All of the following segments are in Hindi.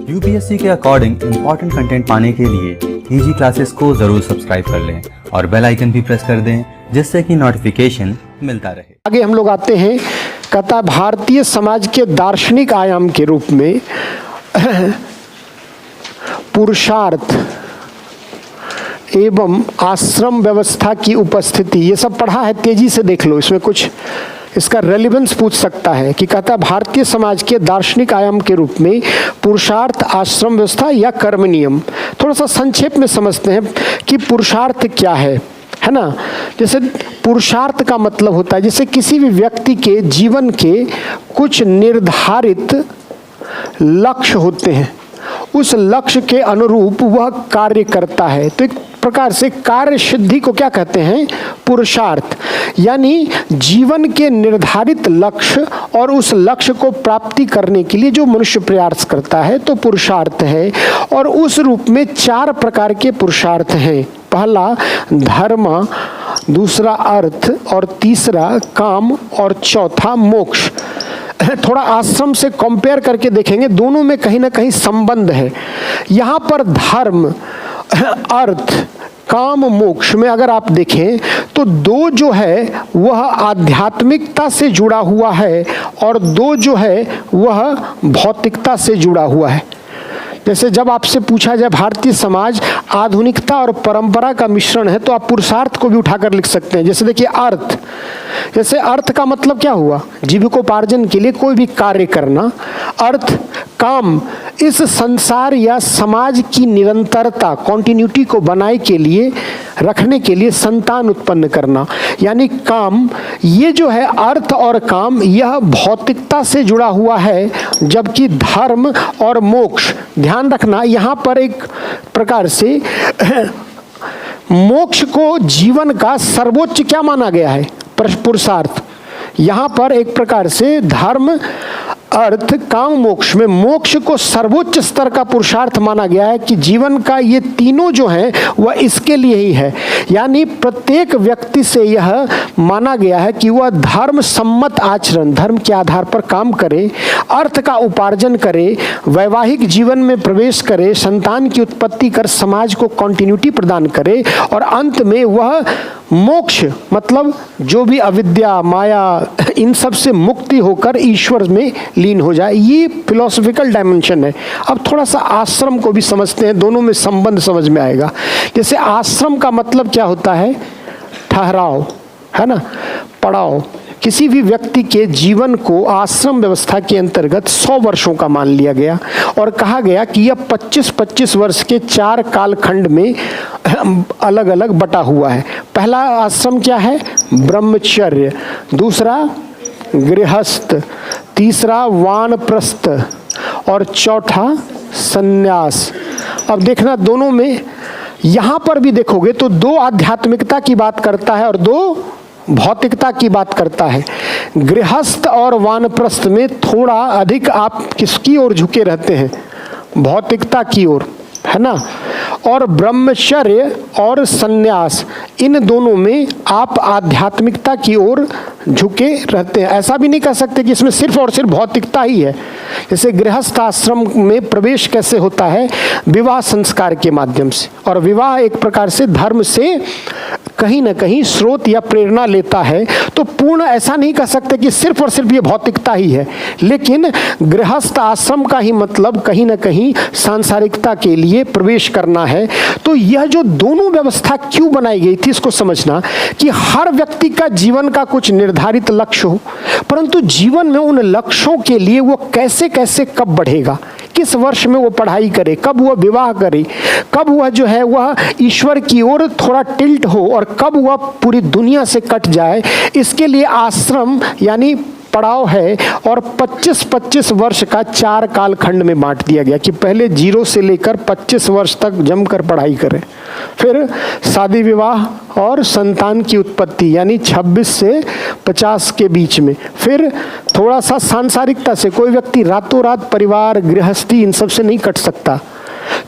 यूपीएससी के अकॉर्डिंग इम्पोर्टेंट कंटेंट पाने के लिए ईजी क्लासेस को जरूर सब्सक्राइब कर लें और बेल आइकन भी प्रेस कर दें जिससे कि नोटिफिकेशन मिलता रहे। आगे हम लोग आते हैं, कहता है भारतीय समाज के दार्शनिक आयाम के रूप में पुरुषार्थ एवं आश्रम व्यवस्था की उपस्थिति, ये सब पढ़ा है, तेजी से देख लो, इसमें कुछ इसका रेलिवेंस पूछ सकता है कि कहता है भारतीय समाज के दार्शनिक आयाम के रूप में पुरुषार्थ, आश्रम व्यवस्था या कर्म नियम। थोड़ा सा संक्षेप में समझते हैं कि पुरुषार्थ क्या है ना। जैसे पुरुषार्थ का मतलब होता है जैसे किसी भी व्यक्ति के जीवन के कुछ निर्धारित लक्ष्य होते हैं, उस लक्ष्य के अनुरूप वह कार्य करता है। तो एक प्रकार से कार्य सिद्धि को क्या कहते हैं? पुरुषार्थ। यानी जीवन के निर्धारित लक्ष्य और उस लक्ष्य को प्राप्ति करने के लिए जो मनुष्य प्रयास करता है तो पुरुषार्थ है। और उस रूप में 4 प्रकार के पुरुषार्थ हैं। पहला धर्म, दूसरा अर्थ, और तीसरा काम, और चौथा मोक्ष। थोड़ा आश्रम से कंपेयर करके देखेंगे, दोनों में कहीं ना कहीं संबंध है। यहाँ पर धर्म, अर्थ, काम, मोक्ष में अगर आप देखें तो 2 जो है वह आध्यात्मिकता से जुड़ा हुआ है और 2 जो है वह भौतिकता से जुड़ा हुआ है। जैसे जब आपसे पूछा जाए भारतीय समाज आधुनिकता और परंपरा का मिश्रण है तो आप पुरुषार्थ को भी उठाकर लिख सकते हैं। जैसे देखिए अर्थ, जैसे अर्थ का मतलब क्या हुआ? जीविकोपार्जन के लिए कोई भी कार्य करना। अर्थ, काम, इस संसार या समाज की निरंतरता, कॉन्टिन्यूटी को बनाए के लिए रखने के लिए संतान उत्पन्न करना, यानी काम। ये जो है अर्थ और काम, यह भौतिकता से जुड़ा हुआ है, जबकि धर्म और मोक्ष, ध्यान रखना यहाँ पर एक प्रकार से मोक्ष को जीवन का सर्वोच्च क्या माना गया है? पुरुषार्थ। यहाँ पर एक प्रकार से धर्म, अर्थ, काम, मोक्ष में मोक्ष को सर्वोच्च स्तर का पुरुषार्थ माना गया है कि जीवन का ये तीनों जो हैं वह इसके लिए ही है। यानी प्रत्येक व्यक्ति से यह माना गया है कि वह धर्म सम्मत आचरण, धर्म के आधार पर काम करे, अर्थ का उपार्जन करे, वैवाहिक जीवन में प्रवेश करे, संतान की उत्पत्ति कर समाज को कॉन्टिन्यूटी प्रदान करे, और अंत में वह मोक्ष मतलब जो भी अविद्या, माया, इन सब से मुक्ति होकर ईश्वर में लीन हो जाए। ये फिलोसॉफिकल डायमेंशन है। अब थोड़ा सा आश्रम को भी समझते हैं, दोनों में संबंध समझ में आएगा। जैसे आश्रम का मतलब क्या होता है? ठहराव, है ना, पड़ाव। किसी भी व्यक्ति के जीवन को आश्रम व्यवस्था के अंतर्गत 100 वर्षों का मान लिया गया और कहा गया कि यह 25-25 वर्ष के 4 कालखंड में अलग अलग बटा हुआ है। पहला आश्रम क्या है? ब्रह्मचर्य, दूसरा गृहस्थ, तीसरा वानप्रस्थ और चौथा सन्यास। अब देखना दोनों में, यहाँ पर भी देखोगे तो 2 आध्यात्मिकता की बात करता है और 2 भौतिकता की बात करता है। गृहस्थ और वानप्रस्थ में थोड़ा अधिक आप किसकी ओर झुके रहते हैं? भौतिकता की ओर, है ना। और ब्रह्मचर्य और सन्यास, इन दोनों में आप आध्यात्मिकता की ओर झुके रहते हैं। ऐसा भी नहीं कह सकते कि इसमें सिर्फ और सिर्फ भौतिकता ही है। जैसे गृहस्थ आश्रम में प्रवेश कैसे होता है? विवाह संस्कार के माध्यम से, और विवाह एक प्रकार से धर्म से कहीं ना कहीं स्रोत या प्रेरणा लेता है। तो पूर्ण ऐसा नहीं कह सकते कि सिर्फ और सिर्फ ये भौतिकता ही है, लेकिन गृहस्थ आश्रम का ही मतलब कहीं ना कहीं सांसारिकता के लिए प्रवेश करना है। तो यह जो दोनों व्यवस्था क्यों बनाई गई थी इसको समझना कि हर व्यक्ति का जीवन का कुछ निर्धारित लक्ष्य हो, परंतु जीवन में उन लक्ष्यों के लिए वो कैसे कैसे कब बढ़ेगा, किस वर्ष में वो पढ़ाई करे, कब वह विवाह करे, कब वह जो है वह ईश्वर की ओर थोड़ा टिल्ट हो और कब वह पूरी दुनिया से कट जाए, इसके लिए आश्रम यानी पड़ाव है। और 25-25 वर्ष का 4 कालखंड में बांट दिया गया कि पहले 0 से लेकर 25 वर्ष तक जमकर पढ़ाई करें, फिर शादी विवाह और संतान की उत्पत्ति यानी 26 से 50 के बीच में, फिर थोड़ा सा सांसारिकता से, कोई व्यक्ति रातों रात परिवार, गृहस्थी इन सब से नहीं कट सकता,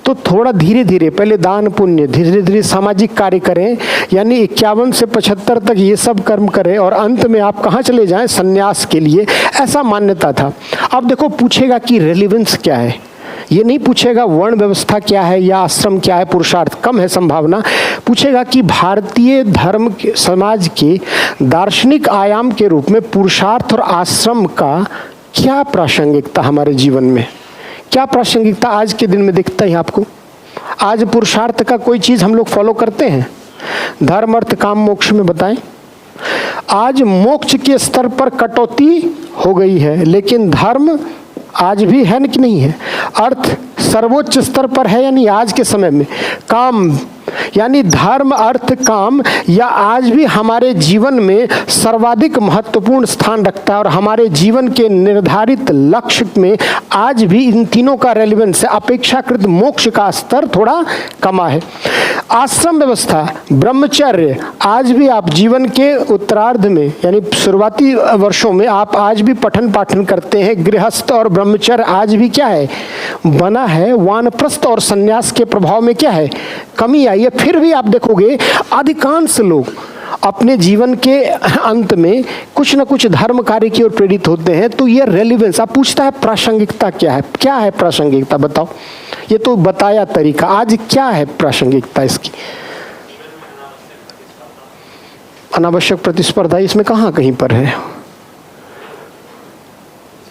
तो थोड़ा धीरे धीरे पहले दान पुण्य, धीरे धीरे सामाजिक कार्य करें, यानी 51 से 75 तक ये सब कर्म करें और अंत में आप कहाँ चले जाएं? सन्यास के लिए। ऐसा मान्यता था। अब देखो पूछेगा कि रेलिवेंस क्या है, ये नहीं पूछेगा वर्ण व्यवस्था क्या है या आश्रम क्या है, पुरुषार्थ कम है संभावना। पूछेगा कि भारतीय धर्म के समाज के दार्शनिक आयाम के रूप में पुरुषार्थ और आश्रम का क्या प्रासंगिकता हमारे जीवन में, क्या प्रासंगिकता आज के दिन में दिखता है आपको? आज पुरुषार्थ का कोई चीज हम लोग फॉलो करते हैं? धर्म अर्थ काम मोक्ष में बताएं। आज मोक्ष के स्तर पर कटौती हो गई है, लेकिन धर्म आज भी है कि नहीं है? अर्थ सर्वोच्च स्तर पर है या नहीं आज के समय में? काम यानी धर्म अर्थ काम या आज भी हमारे जीवन में सर्वाधिक महत्वपूर्ण स्थान रखता है और हमारे जीवन के निर्धारित लक्ष्य में आज भी इन तीनों का रेलेवेंस है। अपेक्षाकृत मोक्ष का स्तर थोड़ा कमा है। आश्रम व्यवस्था, ब्रह्मचर्य, आज भी आप जीवन के उत्तरार्ध में यानी शुरुआती वर्षों में आप आज भी पठन पाठन करते हैं। गृहस्थ और ब्रह्मचर्य आज भी क्या है, बना है। वानप्रस्थ और संन्यास के प्रभाव में क्या है, कमी आई है। फिर भी आप देखोगे अधिकांश लोग अपने जीवन के अंत में कुछ न कुछ धर्म कार्य की ओर प्रेरित होते हैं। तो ये रेलिवेंस, आप पूछता है प्रासंगिकता क्या है? क्या है प्रासंगिकता बताओ? ये तो बताया तरीका, आज क्या है प्रासंगिकता इसकी? अनावश्यक प्रतिस्पर्धा इसमें कहाँ कहीं पर है?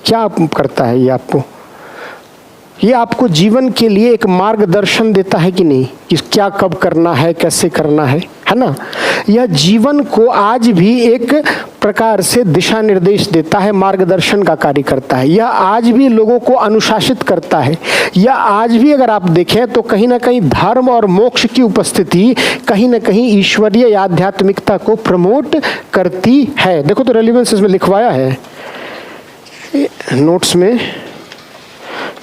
क्या करता है ये आपको? ये आपको जीवन के लिए एक मार्गदर्शन देता है कि नहीं, कि क्या कब करना है, कैसे करना है ना? यह जीवन को आज भी एक प्रकार से दिशा निर्देश देता है, मार्गदर्शन का कार्य करता है। यह आज भी लोगों को अनुशासित करता है। यह आज भी अगर आप देखें तो कहीं ना कहीं धर्म और मोक्ष की उपस्थिति कहीं ना कहीं ईश्वरीय या आध्यात्मिकता को प्रमोट करती है। देखो तो रेलिवेंस इसमें लिखवाया है नोट्स में।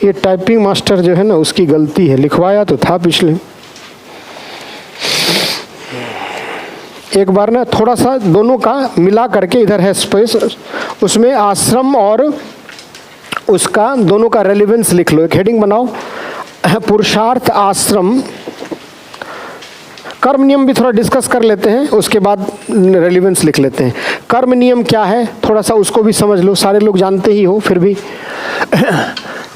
ये टाइपिंग मास्टर जो है ना उसकी गलती है, लिखवाया तो था पिछले। एक बार ना थोड़ा सा दोनों का मिला करके, इधर है स्पेस, उसमें आश्रम और उसका दोनों का रेलेवेंस लिख लो, एक हेडिंग बनाओ, पुरुषार्थ आश्रम। कर्म नियम भी थोड़ा डिस्कस कर लेते हैं, उसके बाद रेलेवेंस लिख लेते हैं। कर्म नियम क्या है थोड़ा सा उसको भी समझ लो, सारे लोग जानते ही हो फिर भी।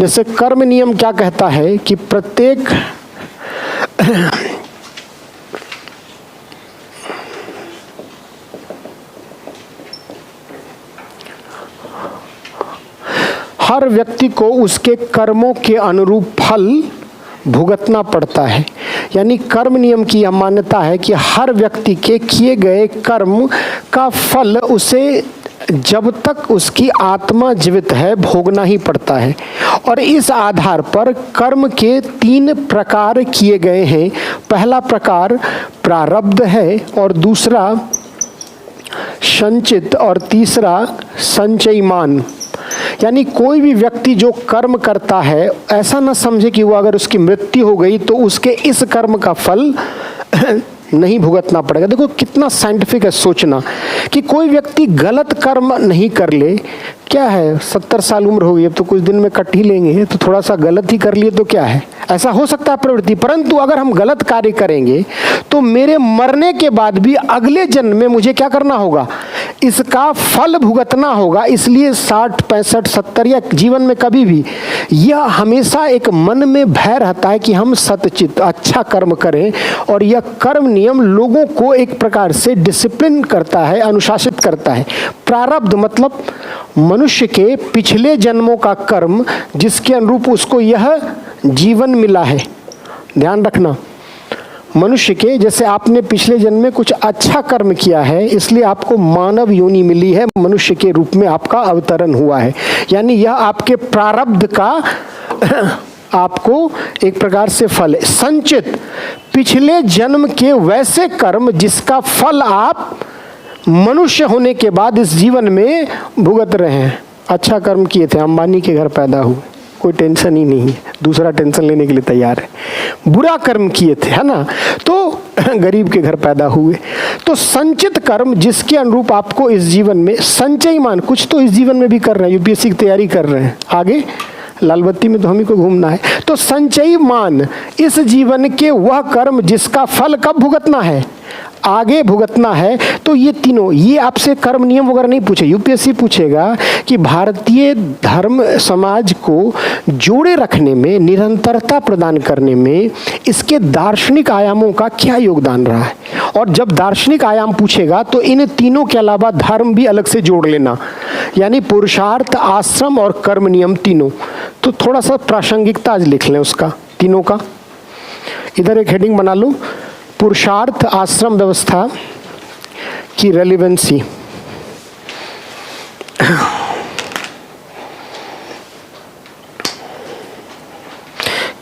जैसे कर्म नियम क्या कहता है कि प्रत्येक हर व्यक्ति को उसके कर्मों के अनुरूप फल भुगतना पड़ता है। यानी कर्म नियम की यह मान्यता है कि हर व्यक्ति के किए गए कर्म का फल उसे जब तक उसकी आत्मा जीवित है भोगना ही पड़ता है। और इस आधार पर कर्म के 3 प्रकार किए गए हैं। पहला प्रकार प्रारब्ध है, और दूसरा संचित, और तीसरा संचयमान। यानी कोई भी व्यक्ति जो कर्म करता है ऐसा ना समझे कि वो अगर उसकी मृत्यु हो गई तो उसके इस कर्म का फल नहीं भुगतना पड़ेगा। देखो कितना साइंटिफिक है सोचना कि कोई व्यक्ति गलत कर्म नहीं कर ले। क्या है 70 साल उम्र हो गई, अब तो कुछ दिन में कट ही लेंगे, तो थोड़ा सा गलत ही कर लिए तो क्या है, ऐसा हो सकता है प्रवृत्ति। परंतु अगर हम गलत कार्य करेंगे तो मेरे मरने के बाद भी अगले जन्म में मुझे क्या करना होगा, इसका फल भुगतना होगा। इसलिए 60, 65, 70 या जीवन में कभी भी यह हमेशा एक मन में भय रहता है कि हम सतचित अच्छा कर्म करें। और यह कर्म नियम लोगों को एक प्रकार से डिसिप्लिन करता है, अनुशासित करता है। प्रारब्ध मतलब मनुष्य के पिछले जन्मों का कर्म जिसके अनुरूप उसको यह जीवन मिला है। ध्यान रखना, मनुष्य के जैसे आपने पिछले जन्म में कुछ अच्छा कर्म किया है इसलिए आपको मानव योनि मिली है, मनुष्य के रूप में आपका अवतरण हुआ है। यानी यह आपके प्रारब्ध का आपको एक प्रकार से फल है। संचित पिछले जन्म के वैसे कर्म जिसका फल आप मनुष्य होने के बाद इस जीवन में भुगत रहे हैं। अच्छा कर्म किए थे, अंबानी के घर पैदा हुए, कोई टेंशन ही नहीं है, दूसरा टेंशन लेने के लिए तैयार है। बुरा कर्म किए थे, है ना, तो गरीब के घर पैदा हुए। तो संचित कर्म जिसके अनुरूप आपको इस जीवन में संचयमान, कुछ तो इस जीवन में भी कर रहे हैं, यूपीएससी की तैयारी कर रहे हैं, आगे लाल बत्ती में तो हम ही को घूमना है। तो संचयमान इस जीवन के वह कर्म जिसका फल कब भुगतना है, आगे भुगतना है, तो ये तीनों, ये आपसे कर्म नियम वगैरह नहीं पूछे। यूपीएससी पूछेगा कि भारतीय धर्म समाज को जोड़े रखने में, निरंतरता प्रदान करने में इसके दार्शनिक आयामों का क्या योगदान रहा है। और जब दार्शनिक आयाम पूछेगा तो इन तीनों के अलावा धर्म भी अलग से जोड़ लेना, यानी पुरुषार्थ, आश्रम और कर्म नियम तीनों। तो थोड़ा सा प्रासंगिकता आज लिख लें उसका, तीनों का। इधर एक हेडिंग बना लो, पुरुषार्थ आश्रम व्यवस्था की रेलिवेंसी।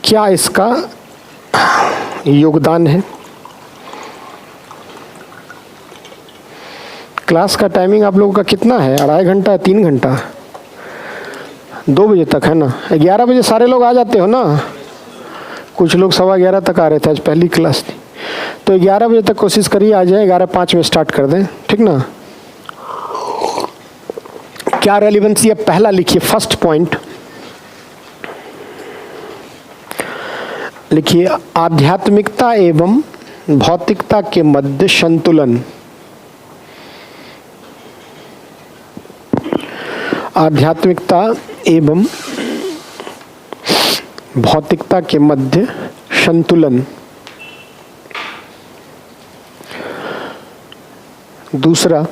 क्या इसका योगदान है। क्लास का टाइमिंग आप लोगों का कितना है, 2.5 घंटा, 3 घंटा? 2 बजे तक है ना। 11 बजे सारे लोग आ जाते हो ना? कुछ लोग 11:15 तक आ रहे थे, आज पहली क्लास थी। तो 11 बजे तक कोशिश करिए आ जाए, 11:05 में स्टार्ट कर दें, ठीक ना। क्या रेलिवेंसी है, पहला लिखिए, फर्स्ट पॉइंट लिखिए, आध्यात्मिकता एवं भौतिकता के मध्य संतुलन। आध्यात्मिकता एवं भौतिकता के मध्य संतुलन। दूसरा,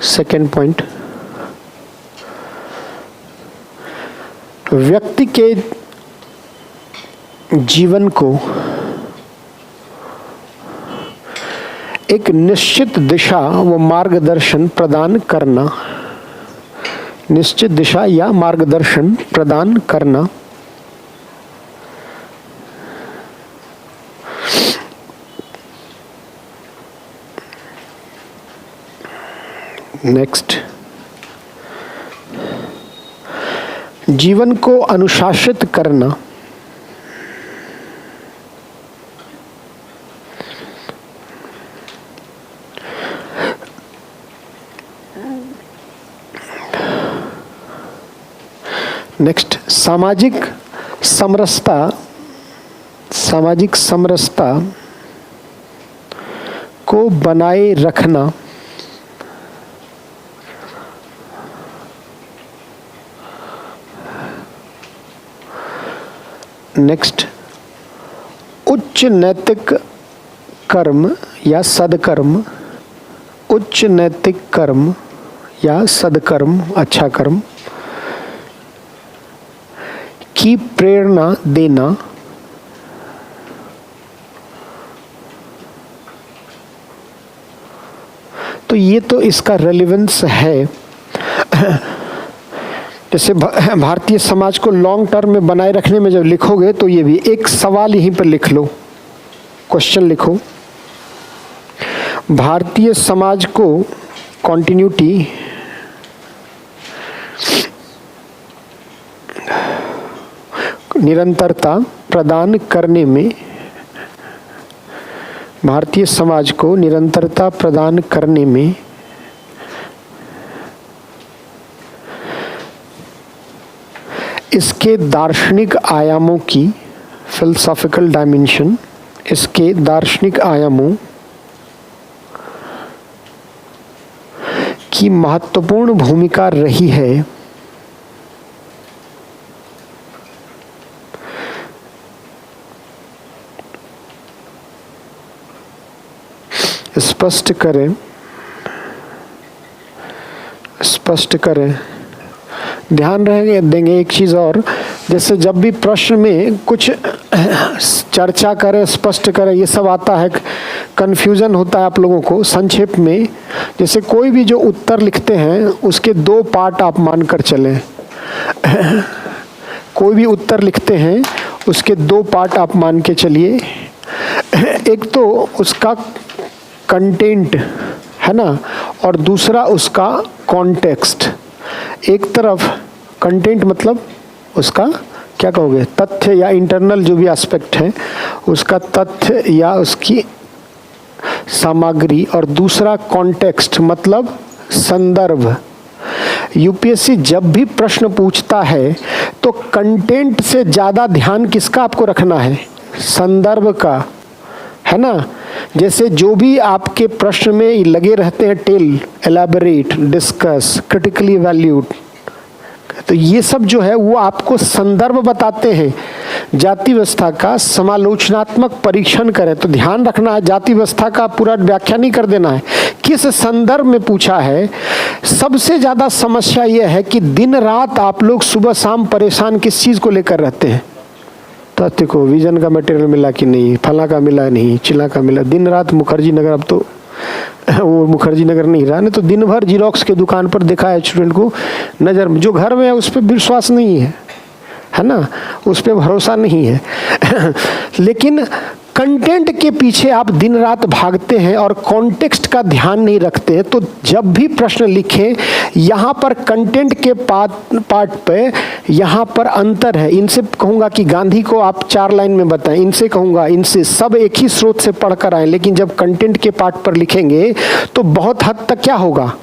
सेकेंड पॉइंट, व्यक्ति के जीवन को एक निश्चित दिशा व मार्गदर्शन प्रदान करना। निश्चित दिशा या मार्गदर्शन प्रदान करना। नेक्स्ट, जीवन को अनुशासित करना। नेक्स्ट, सामाजिक समरसता, सामाजिक समरसता को बनाए रखना। नेक्स्ट, उच्च नैतिक कर्म या सदकर्म, उच्च नैतिक कर्म या सदकर्म, अच्छा कर्म की प्रेरणा देना। तो ये तो इसका रेलेवेंस है। जैसे भारतीय समाज को लॉन्ग टर्म में बनाए रखने में जब लिखोगे तो ये भी एक सवाल यहीं पर लिख लो, क्वेश्चन लिखो, भारतीय समाज को कॉन्टिन्यूटी निरंतरता प्रदान करने में, भारतीय समाज को निरंतरता प्रदान करने में इसके दार्शनिक आयामों की, फिलोसॉफिकल डायमेंशन, इसके दार्शनिक आयामों की महत्वपूर्ण भूमिका रही है। स्पष्ट करें, स्पष्ट करें। ध्यान रहेंगे देंगे एक चीज़ और, जैसे जब भी प्रश्न में कुछ चर्चा करें, स्पष्ट करें, ये सब आता है, कन्फ्यूज़न होता है आप लोगों को। संक्षेप में, जैसे कोई भी जो उत्तर लिखते हैं उसके 2 पार्ट आप मानकर चलें। कोई भी उत्तर लिखते हैं उसके 2 पार्ट आप मान के चलिए। एक तो उसका कंटेंट है ना, और दूसरा उसका कॉन्टेक्स्ट। एक तरफ कंटेंट मतलब उसका क्या कहोगे, तथ्य या इंटरनल जो भी एस्पेक्ट है उसका तथ्य या उसकी सामग्री, और दूसरा कॉन्टेक्स्ट मतलब संदर्भ। यूपीएससी जब भी प्रश्न पूछता है तो कंटेंट से ज़्यादा ध्यान किसका आपको रखना है, संदर्भ का, है ना। जैसे जो भी आपके प्रश्न में लगे रहते हैं, tell, elaborate, discuss, critically valued, तो ये सब जो है वो आपको संदर्भ बताते हैं। जाति व्यवस्था का समालोचनात्मक परीक्षण करें, तो ध्यान रखना है जाति व्यवस्था का पूरा व्याख्या नहीं कर देना है, किस संदर्भ में पूछा है। सबसे ज्यादा समस्या यह है कि दिन रात आप लोग सुबह शाम परेशान किस चीज को लेकर रहते हैं, तथ्य को, विजन का मटेरियल मिला कि नहीं, फला का मिला नहीं, चिला का मिला, दिन रात मुखर्जी नगर, अब तो वो मुखर्जी नगर नहीं रहा, नहीं तो दिन भर जीरोक्स के दुकान पर देखा है स्टूडेंट को, नजर में जो घर में है उस पर विश्वास नहीं है ना, उस पर भरोसा नहीं है। लेकिन कंटेंट के पीछे आप दिन रात भागते हैं और कॉन्टेक्स्ट का ध्यान नहीं रखते, तो जब भी प्रश्न लिखें यहाँ पर कंटेंट के पार्ट पे यहाँ पर अंतर है। इनसे कहूँगा कि गांधी को आप 4 लाइन में बताएं, इनसे कहूँगा, इनसे सब एक ही स्रोत से पढ़कर आए, लेकिन जब कंटेंट के पार्ट पर लिखेंगे तो बहुत हद तक क्या होगा,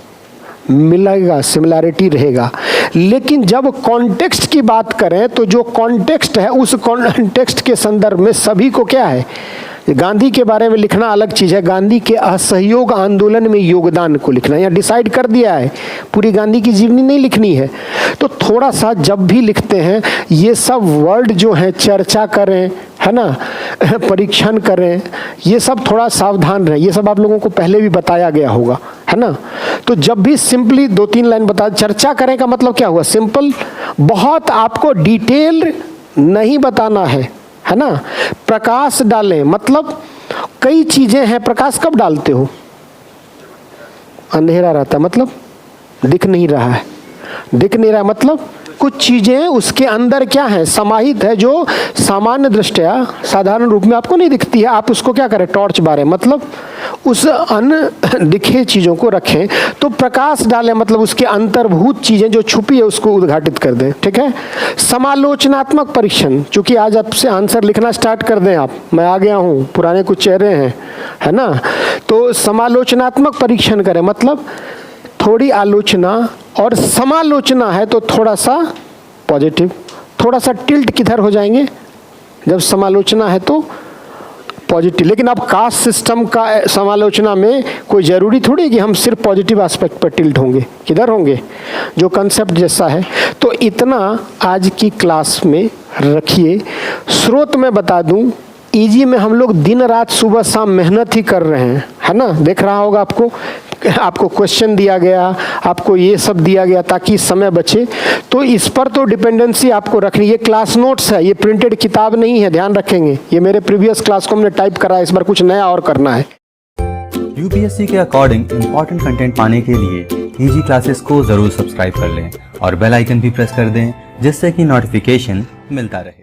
मिलेगा, सिमिलैरिटी रहेगा। लेकिन जब कॉन्टेक्स्ट की बात करें तो जो कॉन्टेक्स्ट है उस कॉन्टेक्स्ट के संदर्भ में सभी को क्या है, गांधी के बारे में लिखना अलग चीज है, गांधी के असहयोग आंदोलन में योगदान को लिखना, या डिसाइड कर दिया है पूरी गांधी की जीवनी नहीं लिखनी है। तो थोड़ा सा जब भी लिखते हैं ये सब वर्ड जो है चर्चा करें, है ना, परीक्षण करें, ये सब थोड़ा सावधान रहें। ये सब आप लोगों को पहले भी बताया गया होगा, है ना। तो जब भी सिंपली 2-3 लाइन बता, चर्चा करें का मतलब क्या हुआ, सिंपल, बहुत आपको डिटेल नहीं बताना है ना। प्रकाश डालें मतलब कई चीजें हैं, प्रकाश कब डालते हो, अंधेरा रहता मतलब दिख नहीं रहा है, दिख नहीं रहा मतलब कुछ चीजें उसके अंदर क्या है, समाहित है, जो सामान्य दृष्टया साधारण रूप में आपको नहीं दिखती है। आप उसको क्या करें, टॉर्च बारें, मतलब उस अनदिखे चीजों को रखें। तो प्रकाश डालें मतलब उसके अंतर्भूत चीजें जो छुपी है उसको उद्घाटित कर दें, ठीक है। समालोचनात्मक परीक्षण, चूंकि आज आपसे आंसर लिखना स्टार्ट कर दें आप, मैं आ गया हूँ, पुराने कुछ चेहरे हैं, है ना। तो समालोचनात्मक परीक्षण करें मतलब थोड़ी आलोचना और समालोचना है तो थोड़ा सा पॉजिटिव, थोड़ा सा टिल्ट किधर हो जाएंगे, जब समालोचना है तो पॉजिटिव। लेकिन अब कास्ट सिस्टम का समालोचना में कोई जरूरी थोड़ी कि हम सिर्फ पॉजिटिव एस्पेक्ट पर टिल्ट होंगे, किधर होंगे, जो कंसेप्ट जैसा है। तो इतना आज की क्लास में रखिए। स्रोत में बता दूं, ईजी में हम लोग दिन रात सुबह शाम मेहनत ही कर रहे हैं, है ना। देख रहा होगा आपको क्वेश्चन दिया गया, आपको ये सब दिया गया ताकि समय बचे। तो इस पर तो डिपेंडेंसी आपको रखनी। ये क्लास नोट्स है, ये प्रिंटेड किताब नहीं है, ध्यान रखेंगे। ये मेरे प्रीवियस क्लास को हमने टाइप करा है, इस बार कुछ नया और करना है। यूपीएससी के अकॉर्डिंग इम्पोर्टेंट कंटेंट पाने के लिए ईजी क्लासेस को जरूर सब्सक्राइब कर लें और बेल आइकन भी प्रेस कर दें, जिससे कि नोटिफिकेशन मिलता रहे।